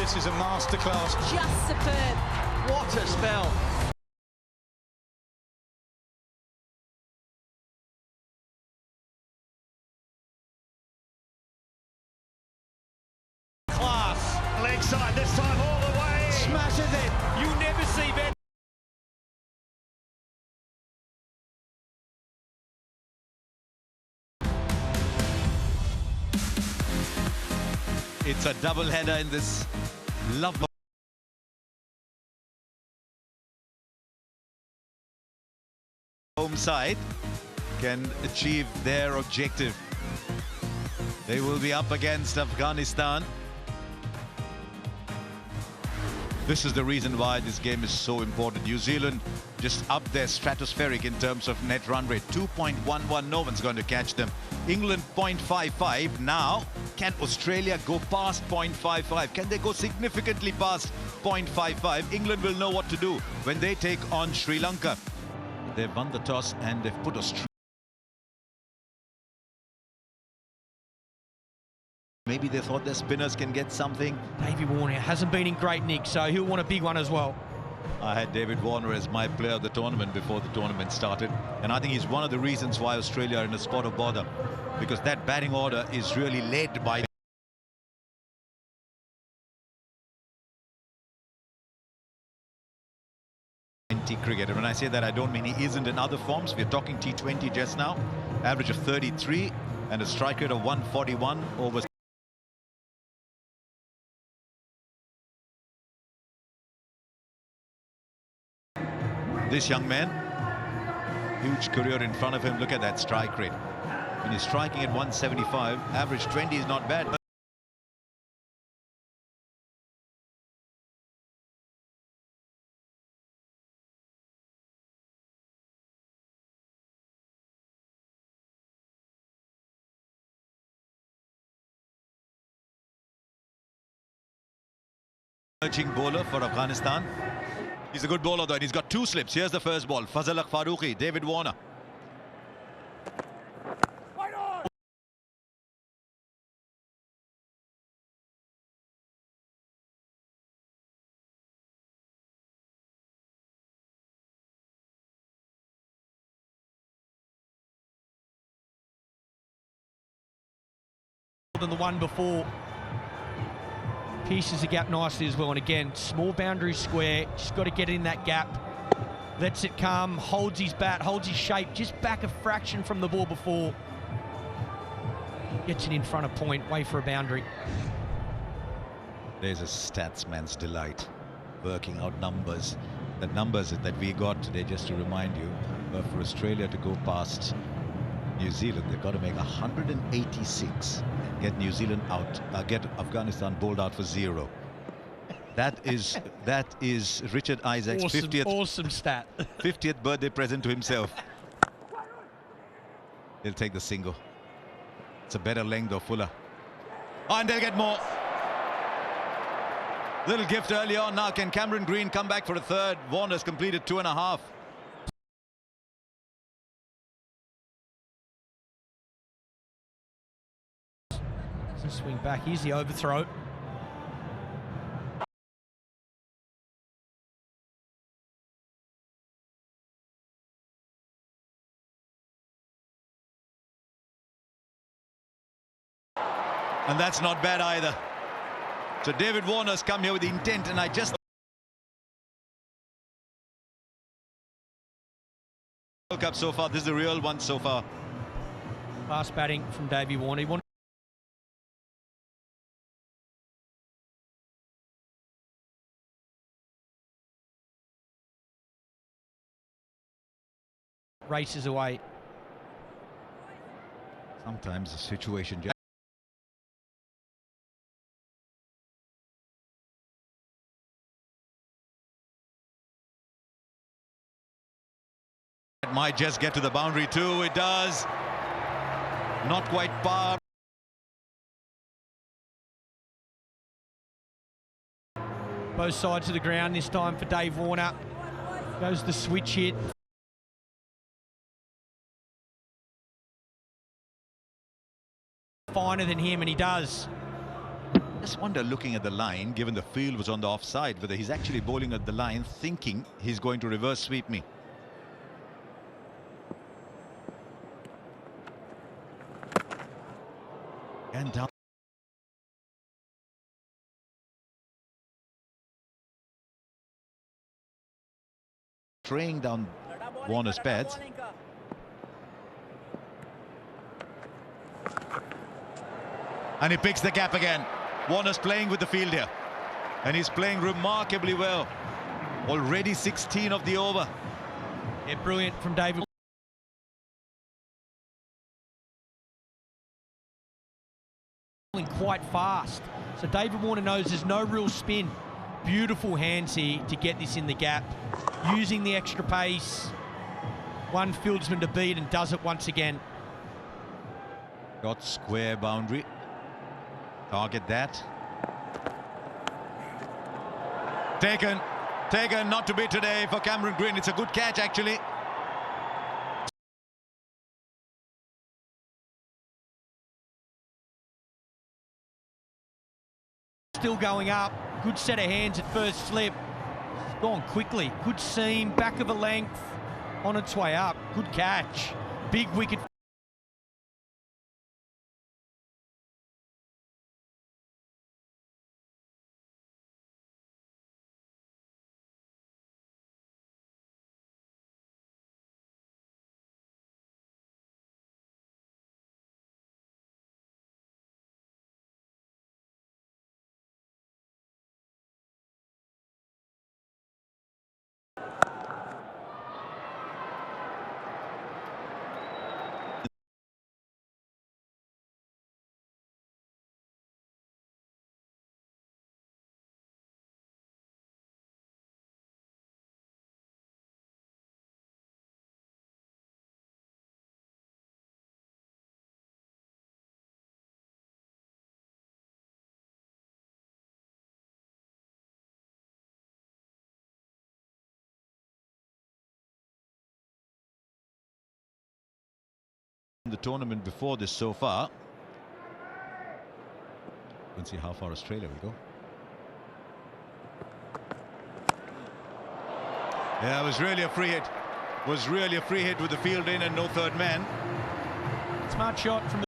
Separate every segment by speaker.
Speaker 1: this is a masterclass.
Speaker 2: Just superb.
Speaker 3: What a spell.
Speaker 1: Class. Leg side this time all the way.
Speaker 3: Smashes it. You never see better.
Speaker 4: It's a double header in this love home side can achieve their objective. They will be up against Afghanistan. This is the reason why this game is so important. New Zealand just up there stratospheric in terms of net run rate. 2.11, no one's going to catch them. England 0.55. Now, can Australia go past 0.55? Can they go significantly past 0.55? England will know what to do when they take on Sri Lanka. They've won the toss and they've put Australia. Maybe they thought their spinners can get something.
Speaker 3: Davey Warner hasn't been in great nick, so he'll want a big one as well.
Speaker 4: I had David Warner as my player of the tournament before the tournament started, and I think he's one of the reasons why Australia are in a spot of bother, because that batting order is really led by cricket. And when I say that, I don't mean he isn't in other forms. We're talking T20 just now, average of 33 and a strike rate of 141 over. This young man, huge career in front of him. Look at that strike rate. When he's striking at 175, average 20 is not bad. Emerging bowler for Afghanistan. He's a good bowler though, and he's got two slips. Here's the first ball. Fazal Faruqi, David Warner.
Speaker 3: Than the one before. Pierces the gap nicely as well, and again, small boundary square, just got to get in that gap, lets it come, holds his bat, holds his shape, just back a fraction from the ball before, gets it in front of point, way for a boundary.
Speaker 4: There's a statsman's delight, working out numbers. The numbers that we got today, just to remind you, for Australia to go past New Zealand, they've got to make 186. Get New Zealand out, get Afghanistan bowled out for 0. That is Richard Isaac's
Speaker 3: awesome,
Speaker 4: 50th
Speaker 3: awesome stat.
Speaker 4: 50th birthday present to himself. He'll take the single. It's a better length though, fuller. Oh, and they'll get more. Little gift early on. Now can Cameron Green come back for a third? Warner's completed 2.5.
Speaker 3: Swing back, here's the overthrow.
Speaker 4: And that's not bad either. So David Warner's come here with the intent, and I just World Cup so far, this is the real one so far.
Speaker 3: Fast batting from Davey Warner. He wanted races away.
Speaker 4: Sometimes the situation just it might just get to the boundary too. It does. Not quite par.
Speaker 3: Both sides of the ground this time for Dave Warner. Goes the switch hit. Finer than him, and he does.
Speaker 4: Just wonder, looking at the line, given the field was on the offside, whether he's actually bowling at the line thinking he's going to reverse sweep me. And down. Traying down Warner's pads. And he picks the gap again. Warner's playing with the field here. And he's playing remarkably well. Already 16 of the over.
Speaker 3: Yeah, brilliant from David. Quite fast. So David Warner knows there's no real spin. Beautiful hands here to get this in the gap. Using the extra pace. One fieldsman to beat and does it once again.
Speaker 4: Got square boundary. Target that. Taken, not to be today for Cameron Green. It's a good catch, actually.
Speaker 3: Still going up. Good set of hands at first slip. It's gone quickly. Good seam, back of a length. On its way up. Good catch. Big wicket.
Speaker 4: The tournament before this so far. You can see how far Australia will go. Yeah, it was really a free hit. Was really a free hit with the field in and no third man.
Speaker 3: Smart shot from the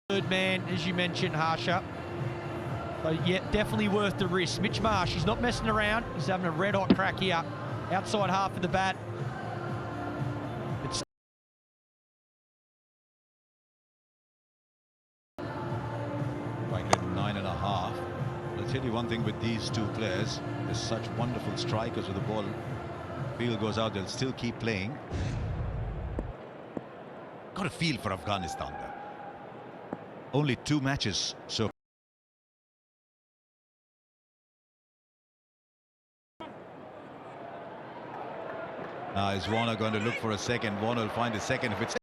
Speaker 3: third man, as you mentioned, Harsha. So yeah, definitely worth the risk. Mitch Marsh, he's not messing around. He's having a red hot crack here. Outside half of the bat. It's
Speaker 4: 9.5. I'll tell you one thing with these two players, they're such wonderful strikers with the ball. Field goes out, they'll still keep playing. Got a feel for Afghanistan though. Only 2 matches so far. Now is Warner going to look for a second? Warner will find a second if it's...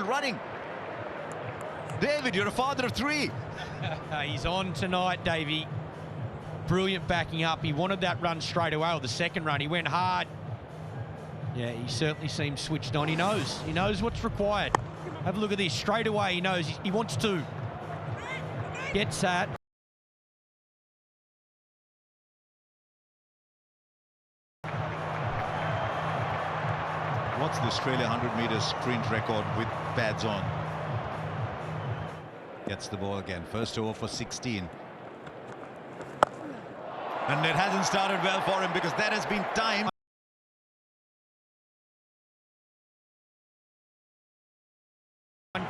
Speaker 4: running. David, you're a father of 3.
Speaker 3: He's on tonight, Davey. Brilliant backing up. He wanted that run straight away, or the second run. He went hard. Yeah, he certainly seems switched on. He knows what's required. Have a look at this. Straight away, he knows he wants to. Gets that.
Speaker 4: What's the Australia 100-meter sprint record with pads on? Gets the ball again. First over for 16. And it hasn't started well for him because that has been timed.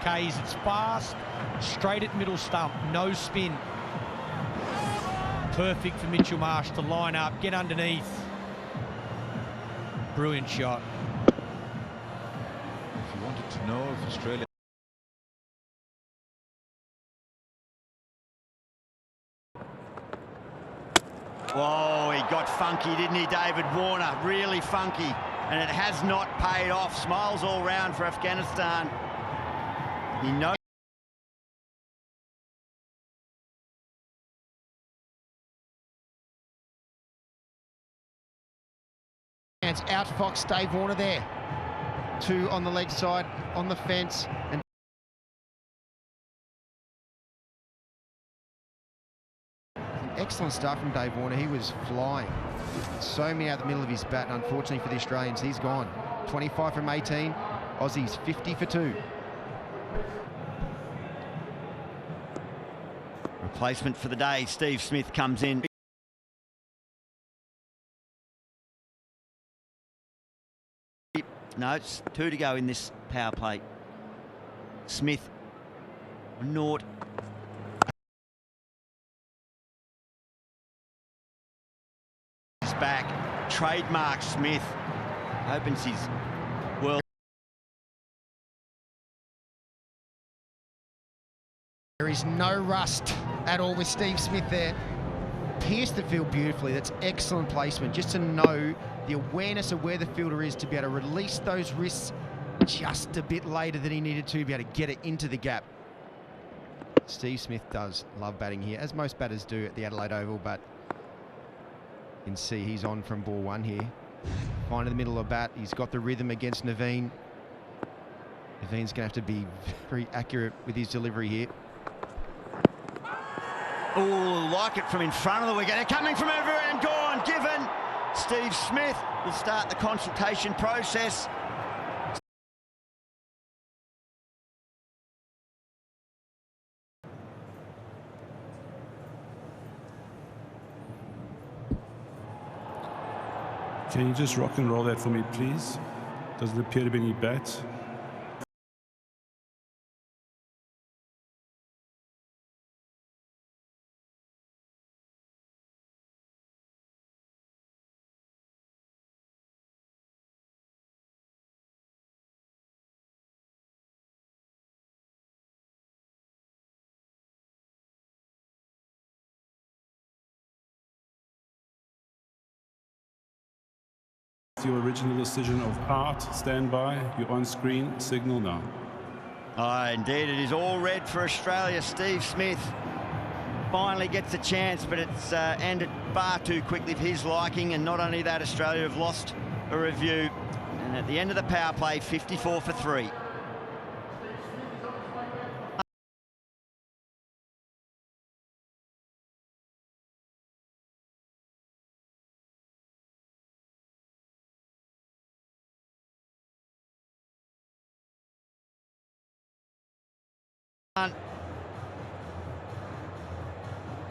Speaker 3: Ks, it's fast, straight at middle stump, no spin. Perfect for Mitchell Marsh to line up, get underneath. Brilliant shot.
Speaker 4: If you wanted to know if Australia...
Speaker 2: Whoa, he got funky, didn't he, David Warner? Really funky. And it has not paid off. Smiles all round for Afghanistan. He knows
Speaker 5: It's out-fox Dave Warner there. 2 on the leg side, on the fence. And excellent start from Dave Warner. He was flying. So many out the middle of his bat, and unfortunately for the Australians, he's gone. 25 from 18. Aussies 50 for 2.
Speaker 2: Replacement for the day, Steve Smith comes in. No, it's 2 to go in this power play. Smith, Nord. He's back, trademark Smith. Opens his world.
Speaker 5: There is no rust at all with Steve Smith there. Pierced the field beautifully. That's excellent placement. Just to know the awareness of where the fielder is, to be able to release those wrists just a bit later than he needed to be able to get it into the gap. Steve Smith does love batting here, as most batters do at the Adelaide Oval, but you can see he's on from ball 1 here. Finding the middle of bat. He's got the rhythm against Naveen. Naveen's going to have to be very accurate with his delivery here.
Speaker 2: Oh, like it from in front of the wicket. Coming from everywhere and gone. Given. Steve Smith will start the consultation process.
Speaker 6: Can you just rock and roll that for me, please? Doesn't appear to be any bats. Your original decision of out, stand by, you're on screen, signal now.
Speaker 2: Oh, indeed, it is all red for Australia. Steve Smith finally gets a chance, but it's ended far too quickly for his liking. And not only that, Australia have lost a review. And at the end of the power play, 54 for 3.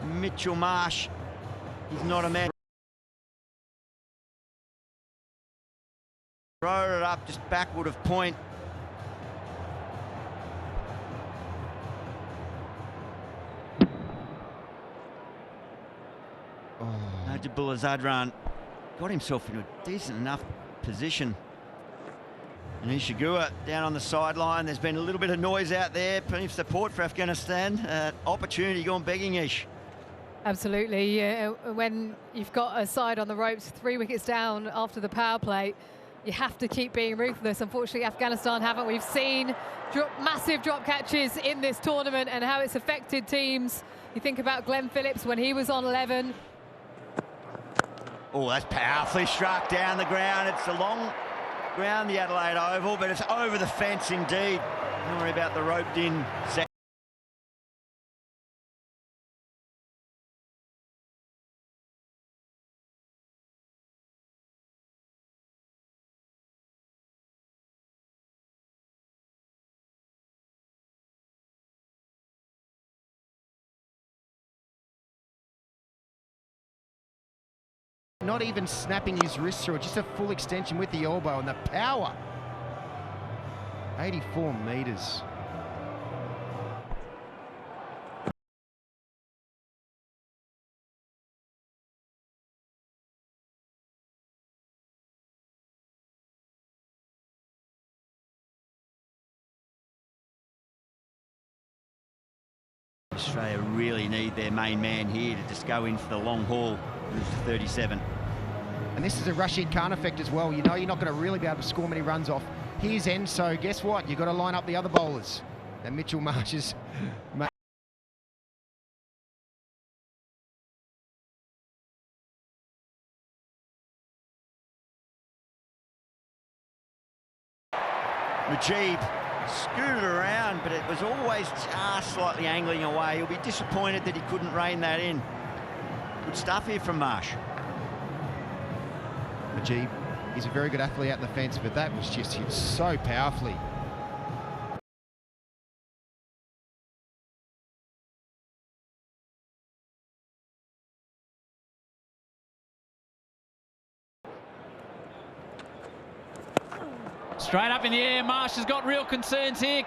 Speaker 2: Mitchell Marsh, he's not a man. Wrote it up just backward of point. Najibullah Zadran got himself into a decent enough position. And Ishigua down on the sideline. There's been a little bit of noise out there. Plenty of support for Afghanistan. Opportunity gone begging, Ish.
Speaker 7: Absolutely. When you've got a side on the ropes, 3 wickets down after the power play, you have to keep being ruthless. Unfortunately, Afghanistan haven't. We've seen massive drop catches in this tournament and how it's affected teams. You think about Glenn Phillips when he was on 11.
Speaker 2: Oh, that's powerfully struck down the ground. It's a long ground, the Adelaide Oval, but it's over the fence indeed. Don't worry about the roped-in set.
Speaker 5: Not even snapping his wrist through it, just a full extension with the elbow and the power. 84 metres.
Speaker 2: Australia really need their main man here to just go in for the long haul. Moves to 37.
Speaker 5: And this is a Rashid Khan effect as well. You know you're not going to really be able to score many runs off his end, so guess what? You've got to line up the other bowlers. And Mitchell Marsh is
Speaker 2: Mujeeb scooted around, but it was always just slightly angling away. He'll be disappointed that he couldn't rein that in. Good stuff here from Marsh.
Speaker 5: Mujeeb, he's a very good athlete out in the fence, but that was just hit so powerfully.
Speaker 8: Straight up in the air, Marsh has got real concerns here.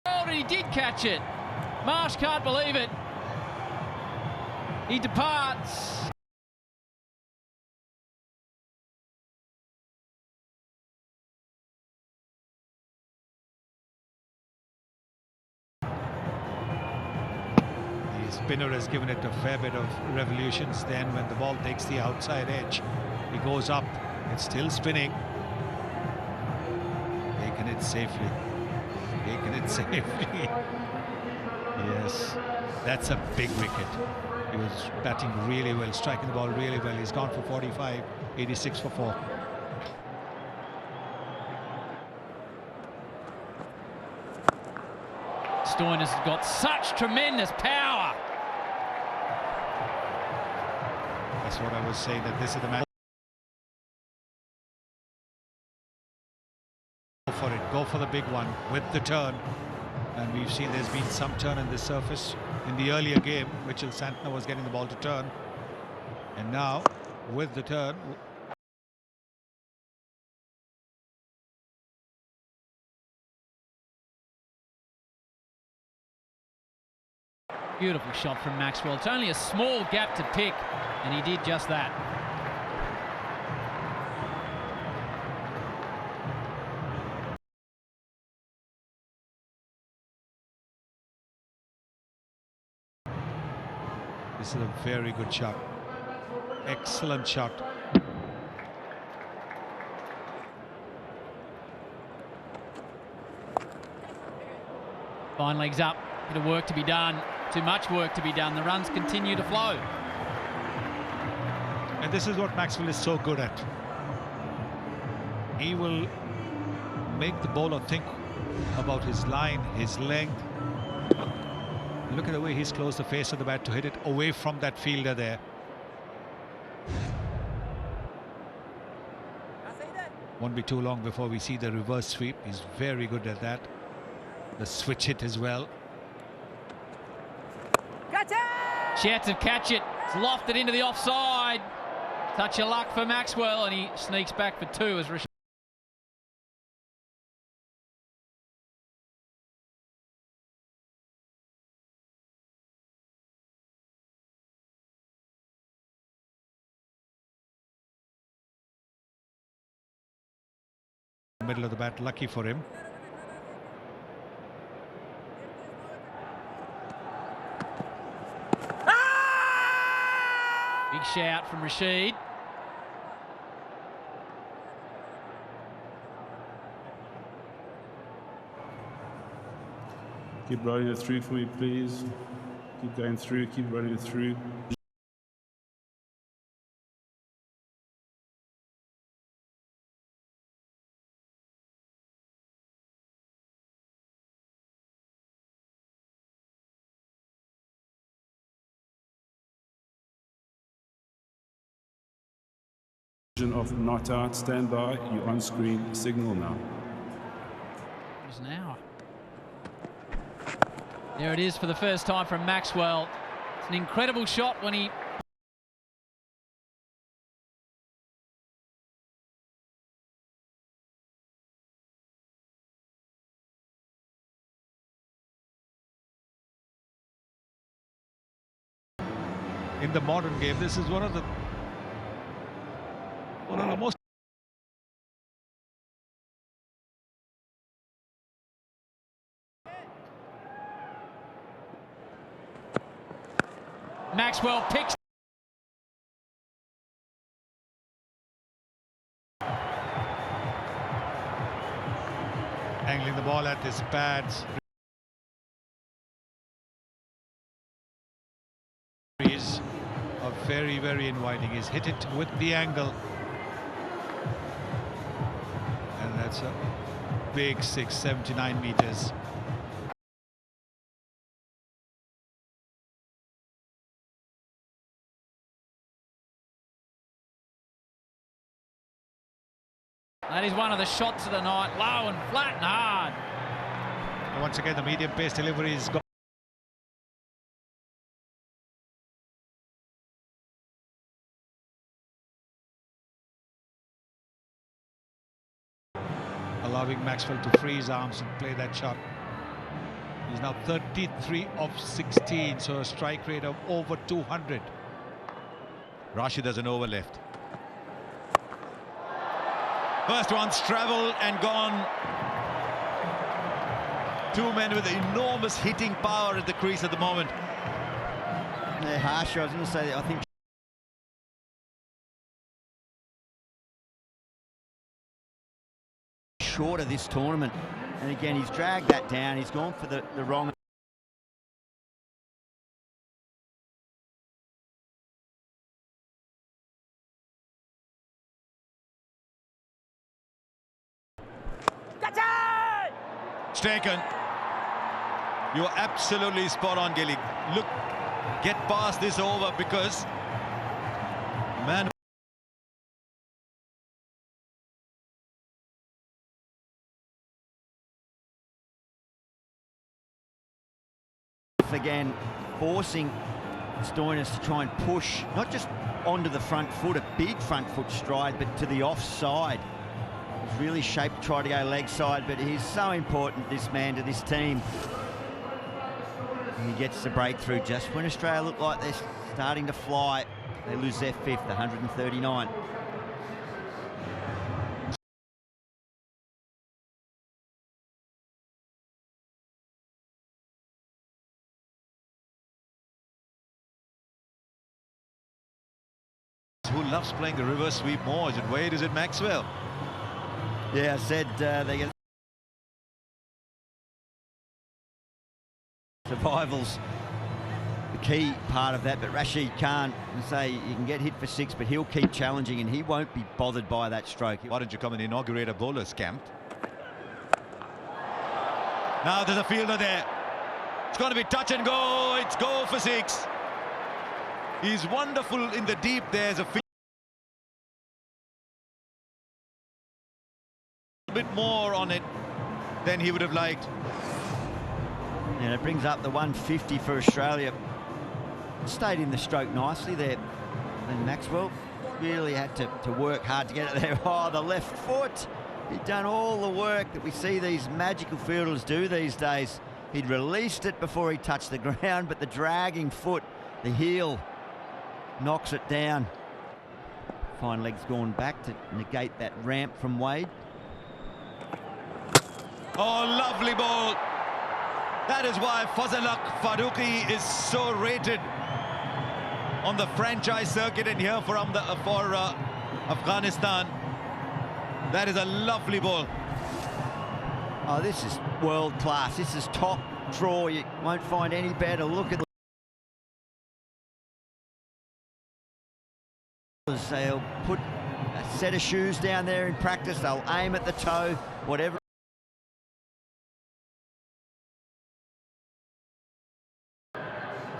Speaker 8: And he did catch it. Marsh can't believe it. He departs.
Speaker 4: The spinner has given it a fair bit of revolutions. Then when the ball takes the outside edge, he goes up. It's still spinning. Taking it safely. Taking it safely. Yes, that's a big wicket. He was batting really well, striking the ball really well. He's gone for 45, 86 for 4.
Speaker 8: Stoinis has got such tremendous power.
Speaker 4: That's what I was saying, that this is the match. Go for it, go for the big one with the turn. And we've seen there's been some turn in the surface in the earlier game. Mitchell Santner was getting the ball to turn. And now, with the turn,
Speaker 8: Beautiful shot from Maxwell. It's only a small gap to pick, and he did just that.
Speaker 4: this is a very good shot. Excellent shot.
Speaker 8: Fine legs up. Bit of work to be done. Too much work to be done. The runs continue to flow.
Speaker 4: And this is what Maxwell is so good at. He will make the bowler think about his line, his length. Look at the way he's closed the face of the bat to hit it away from that fielder there. Won't be too long before we see the reverse sweep. He's very good at that. The switch hit as well.
Speaker 8: Chance to catch it. It's lofted into the offside. Touch of luck for Maxwell, and he sneaks back for 2 as Rashid.
Speaker 4: Middle of the bat, lucky for him.
Speaker 8: Big shout from Rashid.
Speaker 6: Keep running it through for me, please. Keep going through, keep running it through. Of not out, stand by, you're on screen, signal now.
Speaker 8: There's an hour. There it is for the first time from Maxwell. It's an incredible shot when he...
Speaker 4: In the modern game, this is one of the most
Speaker 8: Maxwell picks.
Speaker 4: angling the ball at his pads. Is a very
Speaker 1: very, very inviting. He's hit it with the angle. And that's a big 6, 79 meters.
Speaker 8: That is one of the shots of the night. Low and flat and hard.
Speaker 1: And once again, the medium pace delivery is gone. Allowing Maxwell to free his arms and play that shot. He's now 33 of 16, so a strike rate of over 200.
Speaker 4: Rashid has an over left. First one's travelled and gone. Two men with enormous hitting power at the crease at the moment.
Speaker 2: They're harsher. I was going to say, I think short of this tournament. And again, he's dragged that down. He's gone for the wrong.
Speaker 4: Taken. You're absolutely spot on, Gilly. Look, get past this over because, man.
Speaker 2: Again, forcing Stoinis to try and push, not just onto the front foot, a big front foot stride, but to the offside. He's really shaped to try to go leg side, but he's so important, this man, to this team. And he gets the breakthrough just when Australia look like they're starting to fly. They lose their fifth, 139.
Speaker 4: Who loves playing the reverse sweep more? Is it Wade? Is it Maxwell?
Speaker 2: Yeah, I said they get survival's the key part of that, but Rashid Khan can say you can get hit for 6, but he'll keep challenging and he won't be bothered by that stroke.
Speaker 4: Why don't you come and inaugurate a bowler's camp? Now there's a fielder there. It's going to be touch and go. It's go for 6. He's wonderful in the deep. There's a bit more on it than he would have liked.
Speaker 2: And it brings up the 150 for Australia. Stayed in the stroke nicely there. And Maxwell really had to work hard to get it there. Oh, the left foot. He'd done all the work that we see these magical fielders do these days. He'd released it before he touched the ground, but the dragging foot, the heel, knocks it down. Fine leg's gone back to negate that ramp from Wade.
Speaker 4: Oh, lovely ball. That is why Fazalak Farooqi is so rated on the franchise circuit and here for Afghanistan. That is a lovely ball.
Speaker 2: Oh, this is world class. This is top draw. You won't find any better. Look at they'll put a set of shoes down there in practice. They'll aim at the toe, whatever.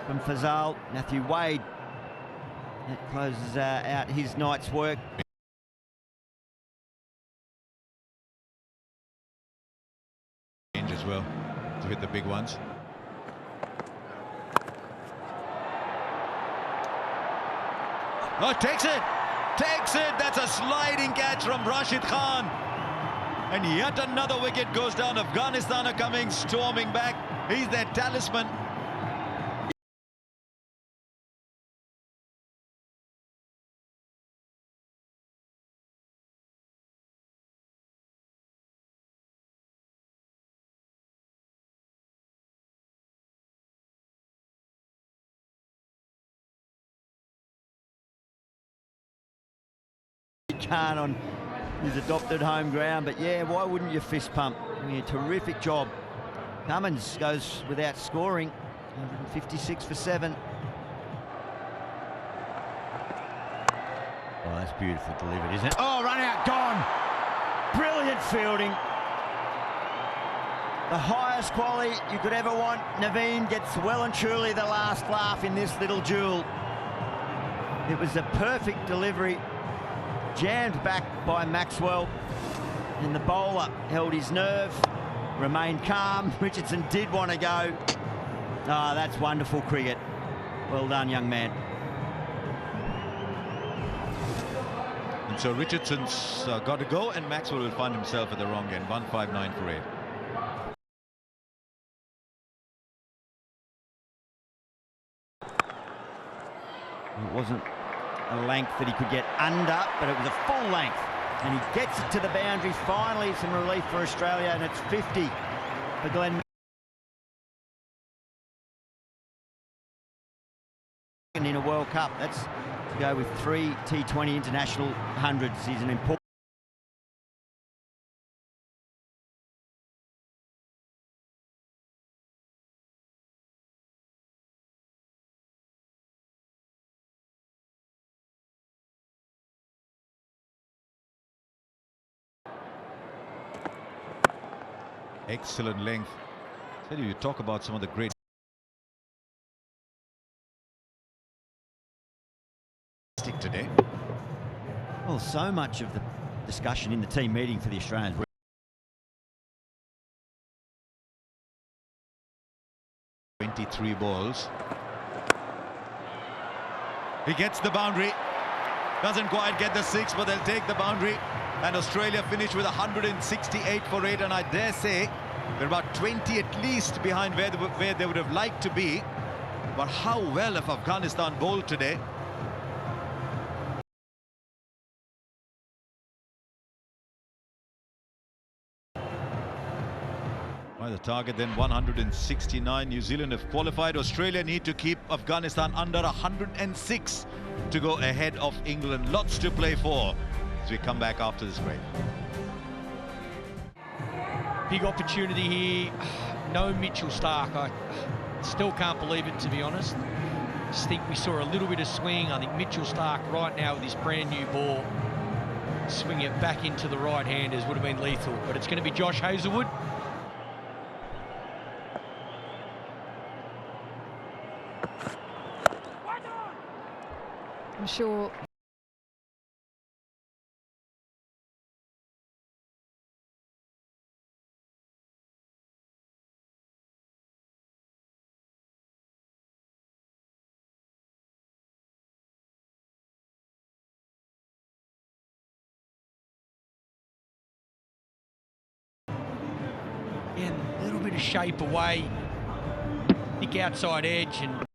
Speaker 2: From Fazal, Matthew Wade. That closes out his night's work.
Speaker 4: As well to hit the big ones. Oh, takes it. That's a sliding catch from Rashid Khan. And yet another wicket goes down. Afghanistan are coming storming back. He's their talisman.
Speaker 2: Khan on his adopted home ground, but yeah, why wouldn't you fist pump? I mean, a terrific job. Cummins goes without scoring, 156 for 7. That's beautifully delivered, isn't it? Oh, run out, gone. Brilliant fielding. The highest quality you could ever want. Naveen gets well and truly the last laugh in this little duel. It was a perfect delivery, jammed back by Maxwell, and the bowler held his nerve, remained calm. Richardson did want to go. Ah, that's wonderful cricket. Well done, young man.
Speaker 4: And so Richardson's got to go, and Maxwell will find himself at the wrong end. 159 for 8.
Speaker 2: It wasn't a length that he could get under, but it was a full length. And he gets it to the boundary. Finally, some relief for Australia, and it's 50 for Glenn. In a World Cup, that's to go with 3 T20 international hundreds. He's an important.
Speaker 4: Excellent length. Tell you talk about some of the great today.
Speaker 2: Well, so much of the discussion in the team meeting for the Australians.
Speaker 4: 23 balls. He gets the boundary. Doesn't quite get the 6, but they'll take the boundary. And Australia finish with 168 for 8. And I dare say they're about 20 at least behind where they would have liked to be. But how well have Afghanistan bowled today? By the target then 169. New Zealand have qualified. Australia need to keep Afghanistan under 106 to go ahead of England. Lots to play for as we come back after this break.
Speaker 3: Big opportunity here. No Mitchell Starc. I still can't believe it, to be honest. Just think we saw a little bit of swing. I think Mitchell Starc right now with this brand new ball, swing it back into the right-handers would have been lethal. But it's going to be Josh Hazlewood.
Speaker 7: I'm sure
Speaker 3: a little bit of shape away. Thick outside edge and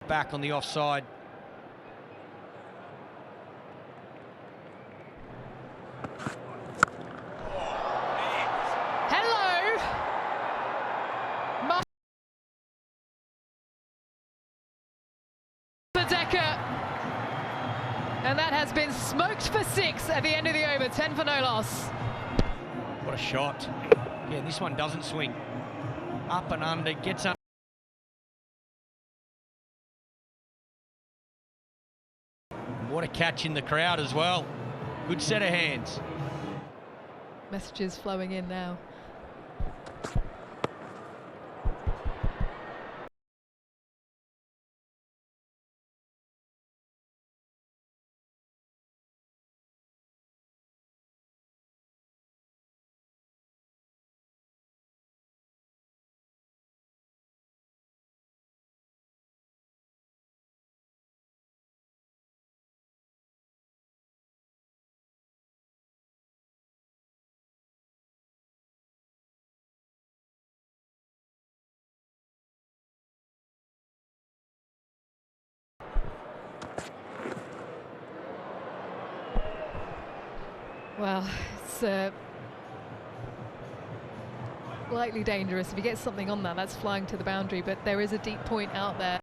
Speaker 3: back on the offside.
Speaker 7: hello. Decker. And that has been smoked for 6 at the end of the over. 10 for no loss.
Speaker 3: What a shot. Yeah, this one doesn't swing. Up and under, gets up. What a catch in the crowd as well. Good set of hands.
Speaker 7: Messages flowing in now. Well, it's slightly dangerous. If he gets something on that, that's flying to the boundary, but there is a deep point out there.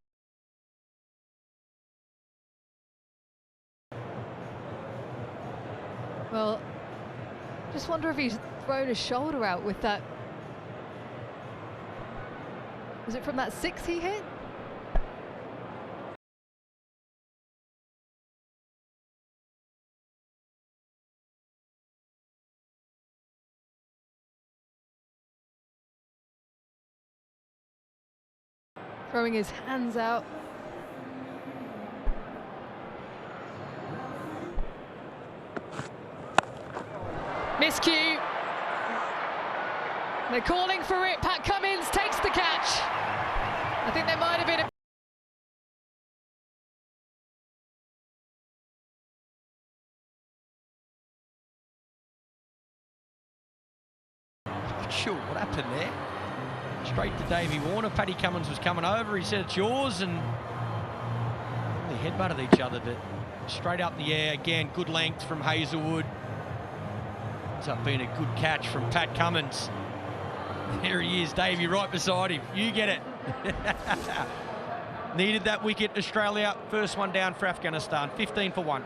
Speaker 7: Well, just wonder if he's thrown his shoulder out with that. Was it from that 6 he hit? throwing his hands out. Miscue. They're calling for it. Pat Cummins takes the catch. I think there might have been a...
Speaker 3: Not sure what happened there. Straight to Davey Warner. Paddy Cummins was coming over. He said it's yours, and they headbutted each other, but straight up the air again. Good length from Hazelwood. Ends up being a good catch from Pat Cummins. There he is, Davey, right beside him. You get it. Needed that wicket, Australia. First one down for Afghanistan. 15 for 1.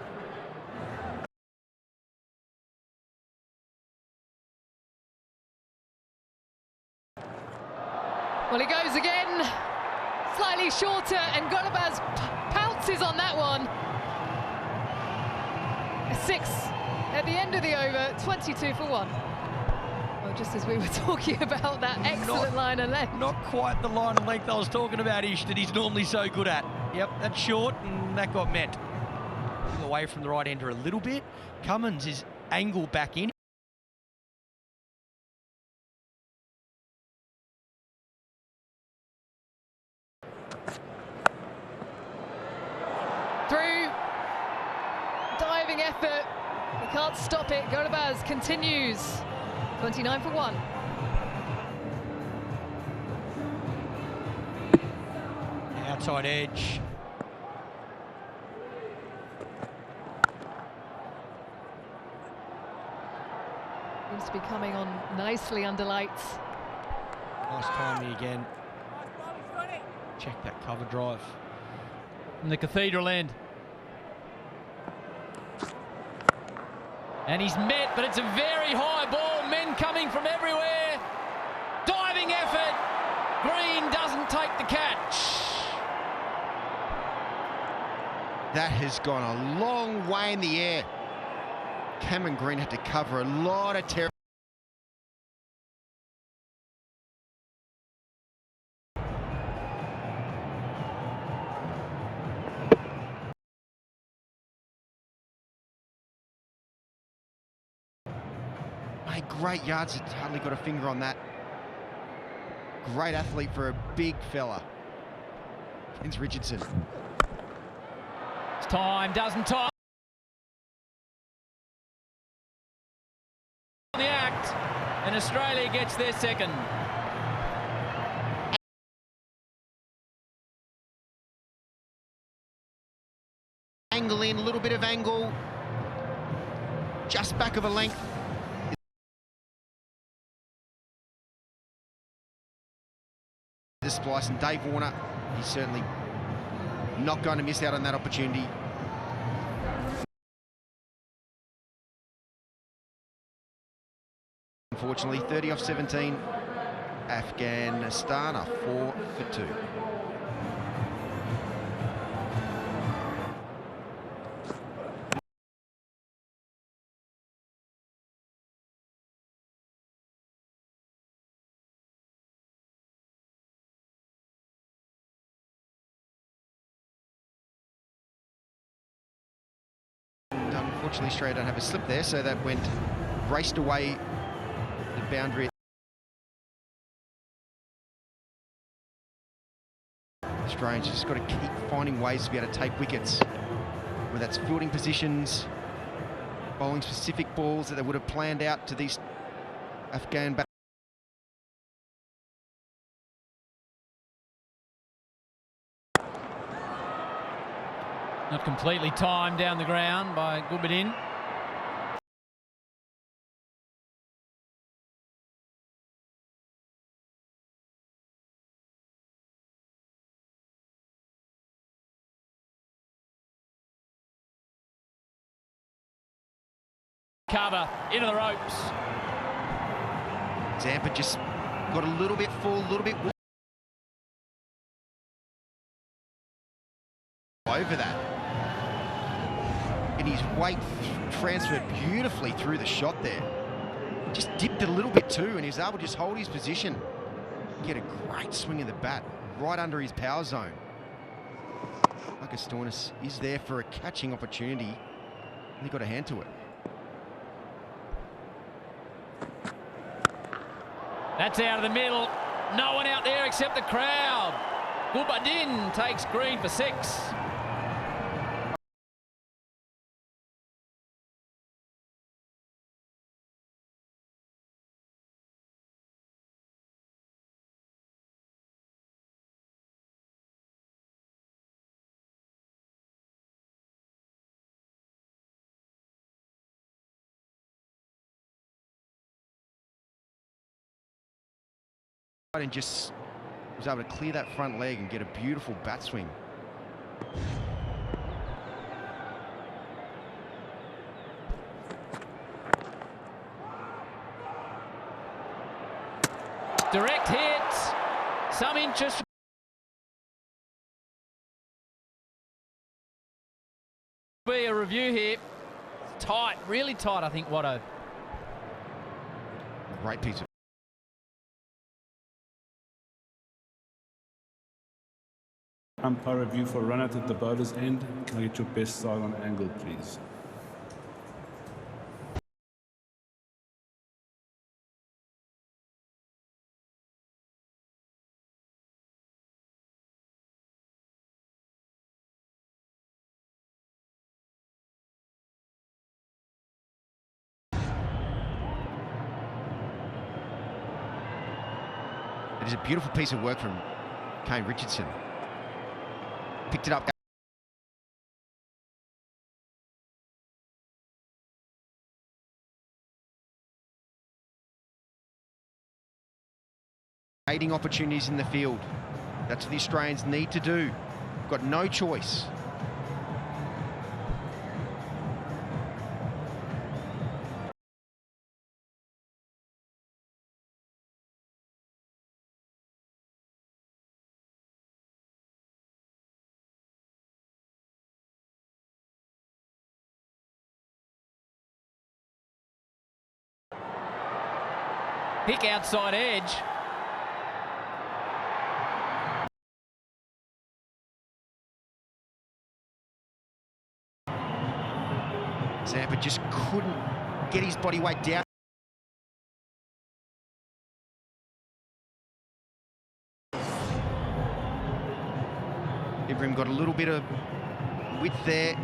Speaker 7: Well, he goes again. Slightly shorter, and Golubaz pounces on that one. A 6 at the end of the over, 22 for 1. Well, just as we were talking about that excellent line of length.
Speaker 3: Not quite the line of length I was talking about, Ish, that he's normally so good at. Yep, that's short, and that got met. Away from the right-hander a little bit. Cummins is angled back in.
Speaker 7: Through. Diving effort. He can't stop it. Golubaz continues. 29 for 1.
Speaker 3: Outside edge.
Speaker 7: Seems to be coming on nicely under lights.
Speaker 3: Nice timing again. Check that cover drive.
Speaker 8: From the Cathedral end. And he's met, but it's a very high ball. Men coming from everywhere. Diving effort. Green doesn't take the catch.
Speaker 5: That has gone a long way in the air. Cameron Green had to cover a lot of territory. Made great yards. Hardly got a finger on that. Great athlete for a big fella. Vince Richardson.
Speaker 8: It's time, doesn't time. The act, and Australia gets their second.
Speaker 5: Angle in, a little bit of angle. Just back of a length. The splice, and Dave Warner, he's certainly not going to miss out on that opportunity. Unfortunately, 30 off 17. Afghanistan are 4 for 2. Unfortunately, Australia don't have a slip there, so that went raced away the boundary. Australians just got to keep finding ways to be able to take wickets, whether that's fielding positions, bowling specific balls that they would have planned out to these Afghan batters.
Speaker 8: Not completely timed down the ground by Gubadin. Cover into the ropes.
Speaker 5: Zampa just got a little bit full, a little bit over that. And his weight transferred beautifully through the shot there. Just dipped it a little bit too, and he was able to just hold his position. Get a great swing of the bat. right under his power zone. Augustinus is there for a catching opportunity, and he got a hand to it.
Speaker 8: That's out of the middle. No one out there except the crowd. Gulbadin takes green for 6.
Speaker 5: And just was able to clear that front leg and get a beautiful bat swing.
Speaker 8: Direct hit. Some interest. Be a review here. Tight, really tight, I think, Watto.
Speaker 5: Great piece of
Speaker 6: Umpire review for run out at the bowler's end. Can I get your best side on angle, please?
Speaker 5: It is a beautiful piece of work from Kane Richardson. Picked it up. Creating opportunities in the field. That's what the Australians need to do. Got no choice.
Speaker 8: Pick outside edge.
Speaker 5: Zampa just couldn't get his body weight down. Ibrahim got a little bit of width there,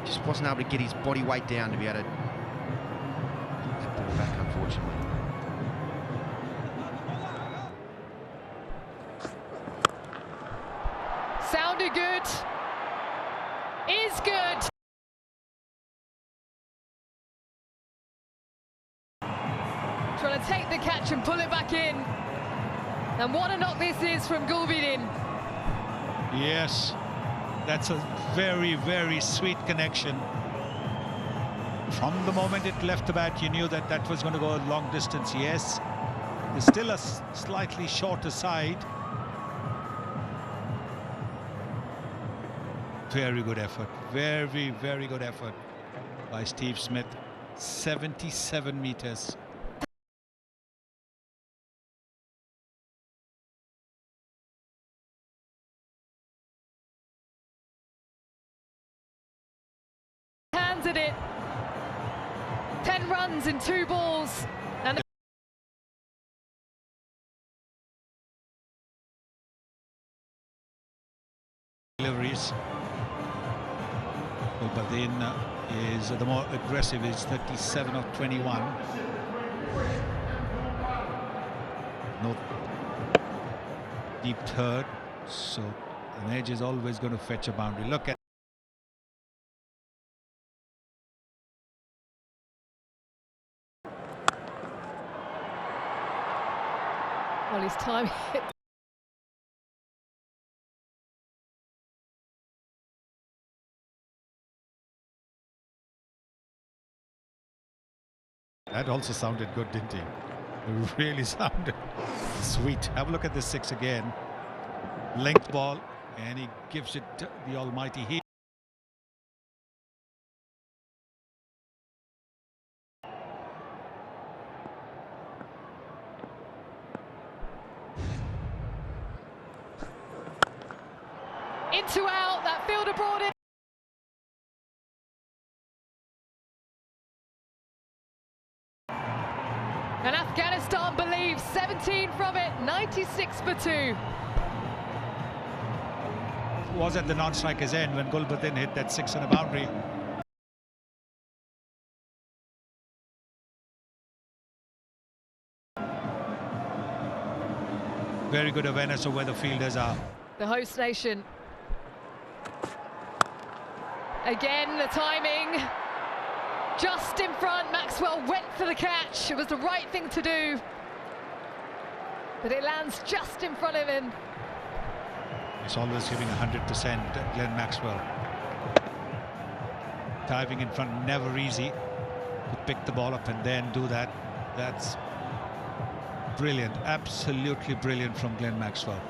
Speaker 5: just wasn't able to get his body weight down to be able to get that ball back, unfortunately.
Speaker 7: Sounded good. Is good. Trying to take the catch and pull it back in. And what a knock this is from Gulbadin.
Speaker 1: Yes, that's a very, very sweet connection. From the moment it left the bat, you knew that that was going to go a long distance. Yes, there's still a slightly shorter side. Very good effort. Very, very good effort by Steve Smith. 77 meters.
Speaker 7: Hands at it. 10 runs in 2 balls. And
Speaker 1: deliveries. Gulbadin is the more aggressive, is 37 of 21. No deep third, so an edge is always going to fetch a boundary. Look at
Speaker 7: well, his time hit.
Speaker 1: That also sounded good, didn't he? It really sounded sweet. Have a look at this 6 again. Length ball, and he gives it the almighty heat.
Speaker 7: in to out. That fielder brought it. And Afghanistan believes 17 from it, 96 for 2.
Speaker 1: Was at the non-striker's end when Gulbuddin hit that 6 on a boundary. Very good awareness of where the fielders are.
Speaker 7: The host nation. Again, the timing. Just in front, Maxwell went for the catch. It was the right thing to do. But it lands just in front of him.
Speaker 1: He's always giving 100%, Glenn Maxwell. Diving in front, never easy. To pick the ball up and then do that. That's brilliant, absolutely brilliant from Glenn Maxwell.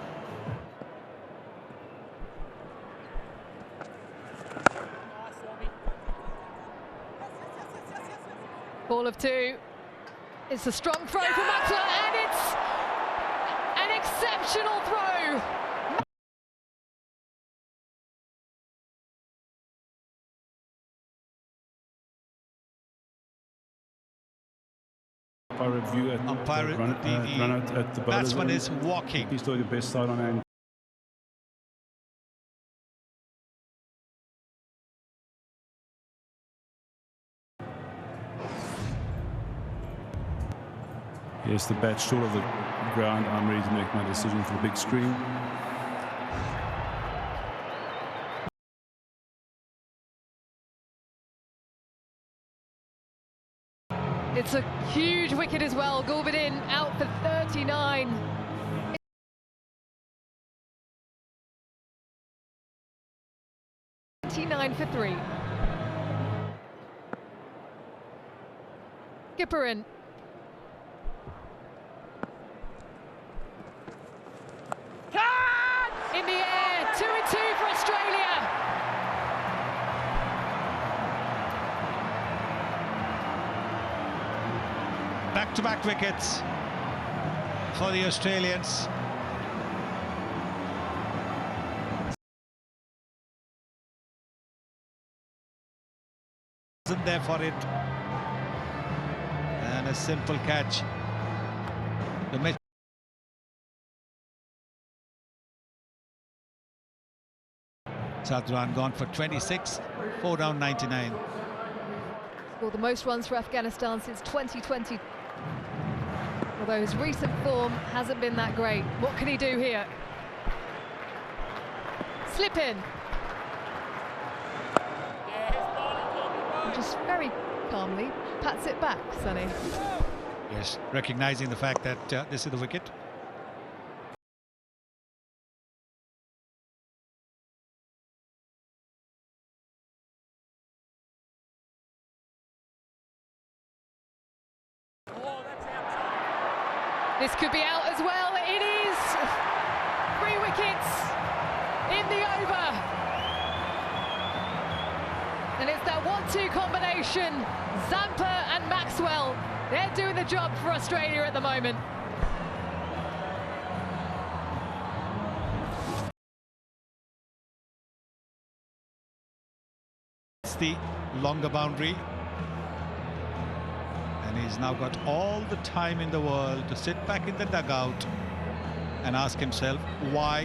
Speaker 7: Ball of 2. It's a strong throw for Maxwell, and it's an exceptional throw.
Speaker 6: Review at
Speaker 1: Umpire,
Speaker 6: run out at the
Speaker 1: batsman is walking.
Speaker 6: He's doing the best side on end. Yes, the bat short of the ground. I'm ready to make my decision for the big screen.
Speaker 7: It's a huge wicket as well. Gulbuddin out for 39. For 3. Skipperin. In the air, 2-2 for Australia.
Speaker 1: Back-to-back wickets for the Australians. Isn't there for it. And a simple catch. The match. Sadran gone for 26, 4 down 99.
Speaker 7: Well, the most runs for Afghanistan since 2020. Although his recent form hasn't been that great. What can he do here? Slip in. And just very calmly pats it back, Sonny.
Speaker 1: Yes, recognising the fact that this is the wicket.
Speaker 7: This could be out as well. It is 3 wickets in the over. And it's that 1-2 combination. Zampa and Maxwell. They're doing the job for Australia at the moment.
Speaker 1: It's the longer boundary. And he's now got all the time in the world to sit back in the dugout and ask himself why.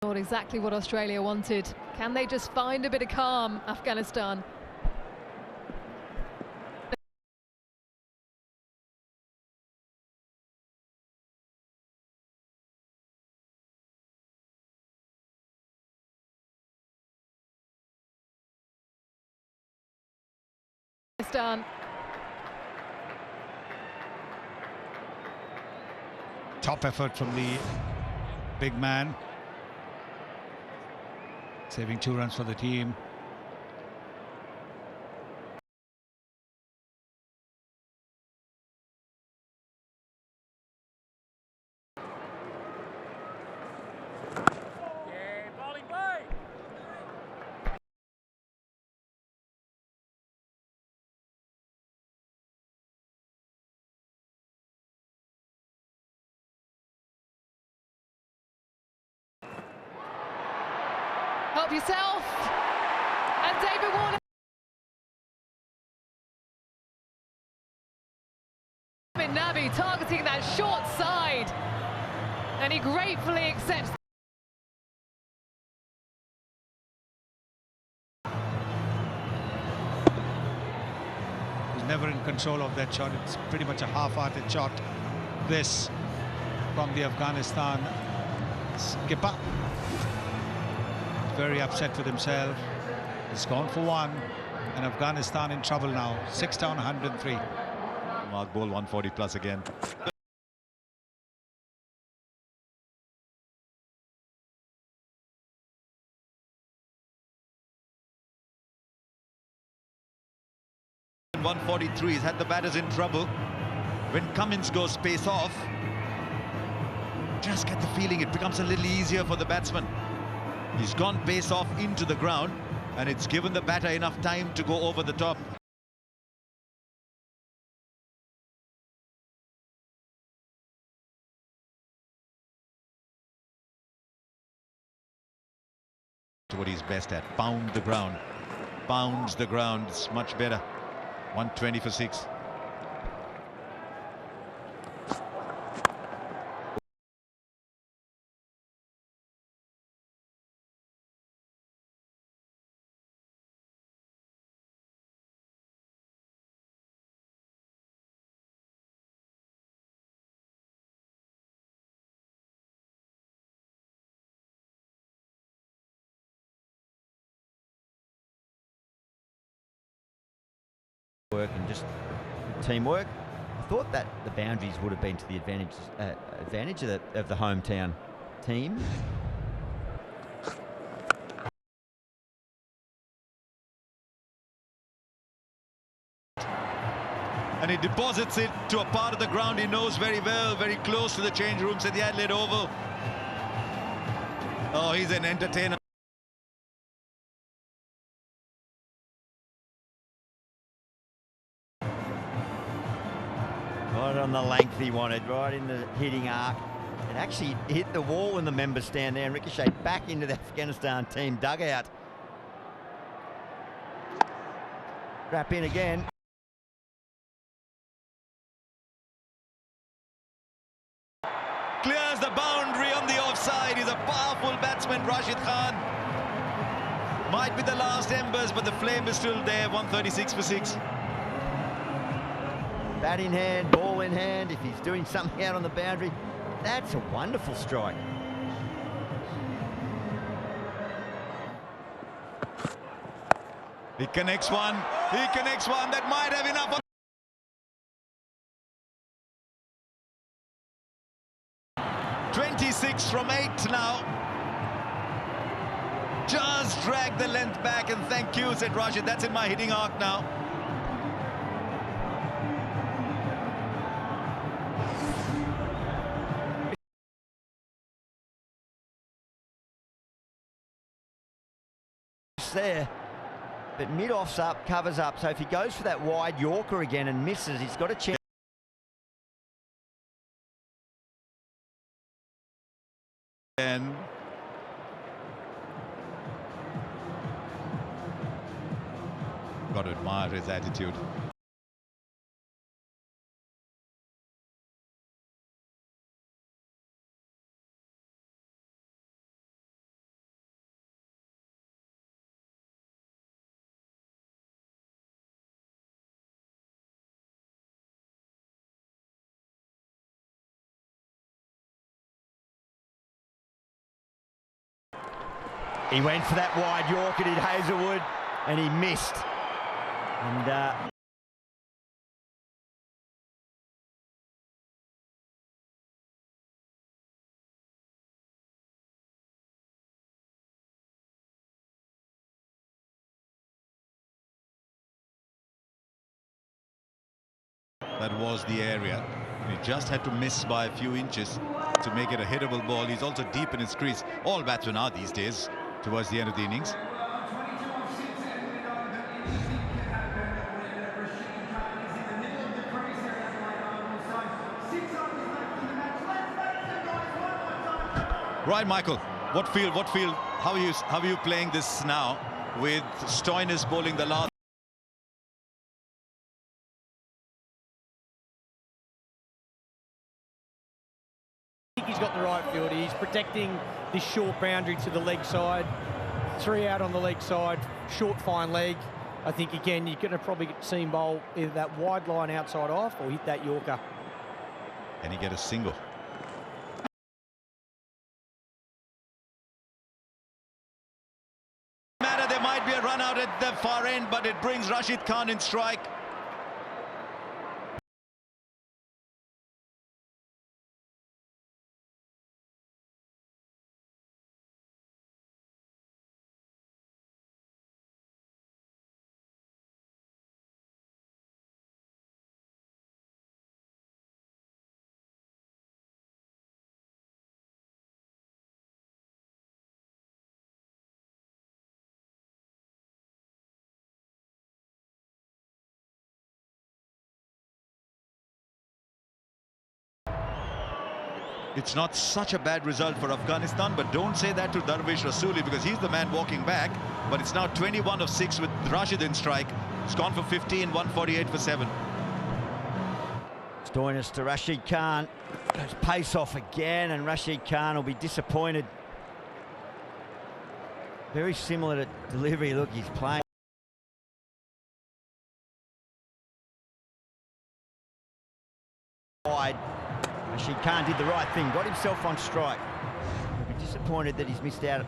Speaker 7: Not exactly what Australia wanted. Can they just find a bit of calm, Afghanistan?
Speaker 1: Top effort from the big man, saving 2 runs for the team.
Speaker 7: Help yourself. And David Warner. Nabi targeting that short side. And he gratefully accepts.
Speaker 1: He's never in control of that shot. It's pretty much a half-hearted shot. This from the Afghanistan skipper. Very upset with himself. He's gone for one, and Afghanistan in trouble now. 6 down, 103.
Speaker 4: Mark Ball 140 plus again. .143, he's had the batters in trouble. When Cummins goes pace off, just get the feeling it becomes a little easier for the batsman. He's gone pace off into the ground, and it's given the batter enough time to go over the top. What he's best at, pound the ground. Pounds the ground, it's much better. 120 for 6.
Speaker 2: Work and just teamwork. I thought that the boundaries would have been to the advantage of the hometown team.
Speaker 4: And he deposits it to a part of the ground he knows very well, very close to the change rooms at the Adelaide Oval. Oh, he's an entertainer.
Speaker 2: Right on the length he wanted, right in the hitting arc. It actually hit the wall in the member stand there and ricocheted back into the Afghanistan team dugout. Wrap in again.
Speaker 4: Clears the boundary on the offside. He's a powerful batsman, Rashid Khan. Might be the last embers, but the flame is still there. 136 for 6.
Speaker 2: Bat in hand, ball in hand. If he's doing something out on the boundary, that's a wonderful strike.
Speaker 4: He connects one. He connects one. That might have enough. 26 from 8 now. Just drag the length back, and thank you, said Rashid. That's in my hitting arc now.
Speaker 2: There, but mid-off's up, covers up, so if he goes for that wide Yorker again and misses, he's got a chance.
Speaker 4: And got to admire his attitude.
Speaker 2: He went for that wide Yorker, did Hazelwood, and he missed. And
Speaker 4: that was the area. He just had to miss by a few inches to make it a hittable ball. He's also deep in his crease. All batsmen are these days towards the end of the innings. Right, Michael, what field how are you playing this now with Stoinis bowling the last?
Speaker 3: I think he's got the right field. He's protecting this short boundary to the leg side. 3 out on the leg side, short fine leg. I think again you're going to probably see him bowl either that wide line outside off or hit that Yorker.
Speaker 4: Can he get a single? There might be a run out at the far end, but it brings Rashid Khan in strike. It's not such a bad result for Afghanistan, but don't say that to Darvish Rasuli because he's the man walking back. But it's now 21 of 6 with Rashid in strike. It's gone for 15, 148 for 7.
Speaker 2: Stoinis to Rashid Khan. Goes pace off again, and Rashid Khan will be disappointed. Very similar to delivery. Look, he's playing wide. Rashid Khan did the right thing, got himself on strike. He'll be disappointed that he's missed out.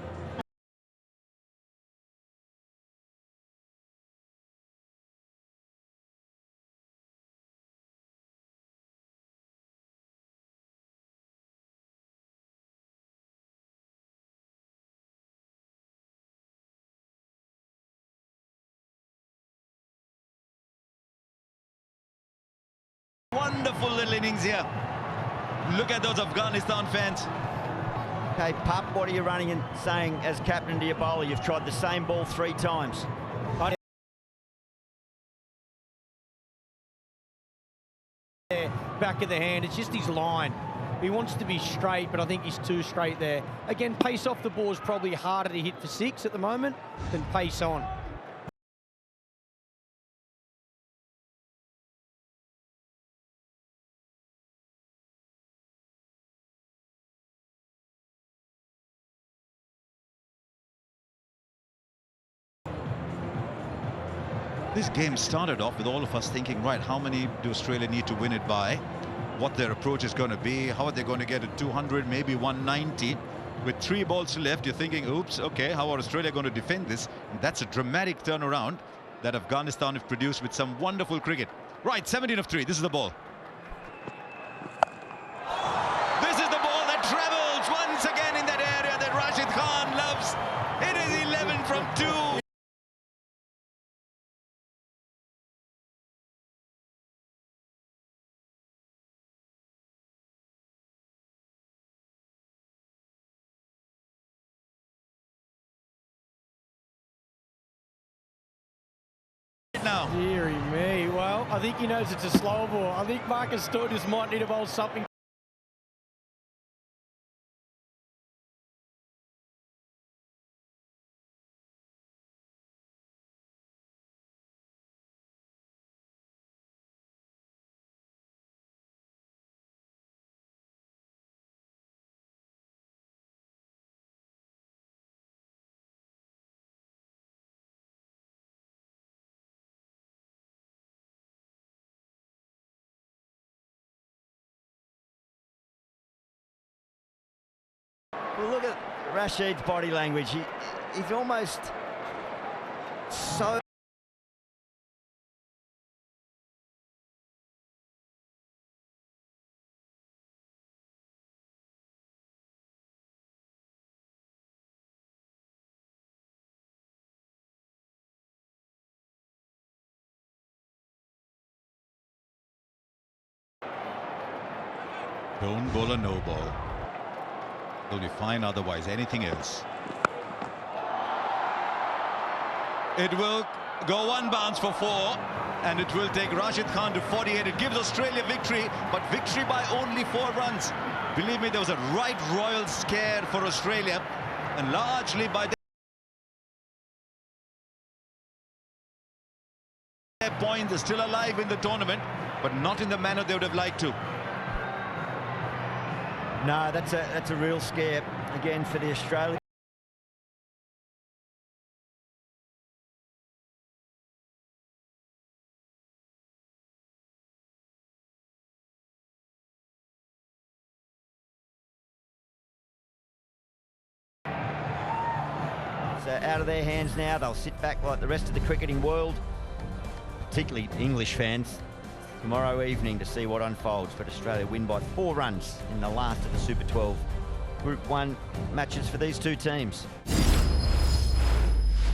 Speaker 4: Wonderful little innings here. Look at those Afghanistan fans.
Speaker 2: Okay, Pup, what are you running and saying as captain to your bowler? You've tried the same ball 3 times.
Speaker 3: Back of the hand, it's just his line. He wants to be straight, but I think he's too straight there. Again, pace off the ball is probably harder to hit for 6 at the moment than pace on.
Speaker 4: This game started off with all of us thinking, right, how many do Australia need to win it by? What their approach is going to be? How are they going to get a 200, maybe 190? With 3 balls left, you're thinking, oops, okay, how are Australia going to defend this? And that's a dramatic turnaround that Afghanistan have produced with some wonderful cricket. Right, 17 of 3. This is the ball. This is the ball that travels once again in that area that Rashid Khan loves. It is 11 from 2. Now.
Speaker 3: Deary me. Well, I think he knows it's a slow ball. I think Marcus Stoinis might need to bowl something.
Speaker 2: Well, look at Rashid's body language. He's almost so...
Speaker 4: Don't bowl a no ball. Will be fine otherwise. Anything else? It will go 1 bounce for 4, and it will take Rashid Khan to 48. It gives Australia victory, but victory by only 4 runs. Believe me, there was a right royal scare for Australia. and largely by their point. They're still alive in the tournament, but not in the manner they would have liked to.
Speaker 2: No, that's a real scare again for the Australians. So out of their hands now, they'll sit back like the rest of the cricketing world, particularly English fans, tomorrow evening to see what unfolds. But Australia win by 4 runs in the last of the Super 12 Group 1 matches for these two teams.